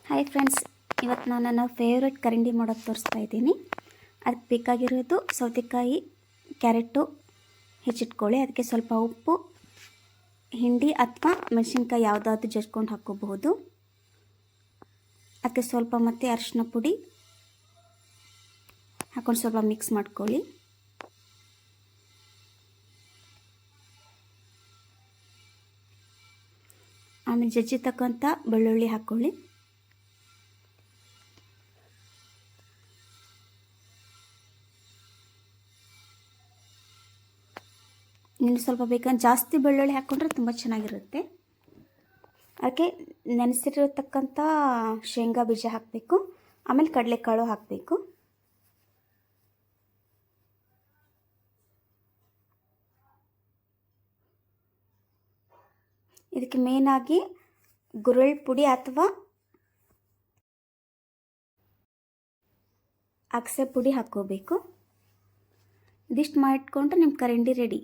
Hi friends, ಇವತ್ತು ನಾನು ನನ್ನ ಫೇವ್ರೆಟ್ ಕರಿಂಡಿ ಮಾಡೋದು ತೋರಿಸ್ತಾ ಇದ್ದೀನಿ. ಅದಕ್ಕೆ ಬೇಕಾಗಿರೋದು ಸೌತೆಕಾಯಿ, ಕ್ಯಾರೆಟು ಹೆಚ್ಚಿಟ್ಕೊಳ್ಳಿ. ಅದಕ್ಕೆ ಸ್ವಲ್ಪ ಉಪ್ಪು, ಹಿಂಡಿ ಅಥವಾ ಮೆಣಸಿನ್ಕಾಯಿ ಯಾವುದಾದ್ರೂ ಜಜ್ಕೊಂಡು ಹಾಕ್ಕೋಬಹುದು. ಅದಕ್ಕೆ ಸ್ವಲ್ಪ ಮತ್ತು ಅರಿಶಿನ ಪುಡಿ ಹಾಕ್ಕೊಂಡು ಸ್ವಲ್ಪ ಮಿಕ್ಸ್ ಮಾಡ್ಕೊಳ್ಳಿ. ಆಮೇಲೆ ಜಜ್ಜಿತಕ್ಕಂಥ ಬೆಳ್ಳುಳ್ಳಿ ಹಾಕ್ಕೊಳ್ಳಿ. ಇನ್ನು ಸ್ವಲ್ಪ ಬೇಕಂದ್ರೆ ಜಾಸ್ತಿ ಬೆಳ್ಳುಳ್ಳಿ ಹಾಕ್ಕೊಂಡ್ರೆ ತುಂಬ ಚೆನ್ನಾಗಿರುತ್ತೆ. ಅದಕ್ಕೆ ನೆನೆಸಿರತಕ್ಕಂಥ ಶೇಂಗಾ ಬೀಜ ಹಾಕಬೇಕು. ಆಮೇಲೆ ಕಡಲೆಕಾಳು ಹಾಕಬೇಕು. ಇದಕ್ಕೆ ಮೇನಾಗಿ ಗುರೆಳ್ ಪುಡಿ ಅಥವಾ ಅಗಸೆ ಪುಡಿ ಹಾಕ್ಕೋಬೇಕು. ಇದಿಷ್ಟು ಮಾಡಿಟ್ಕೊಂಡ್ರೆ ನಿಮ್ಮ ಕರಿಂಡಿ ರೆಡಿ.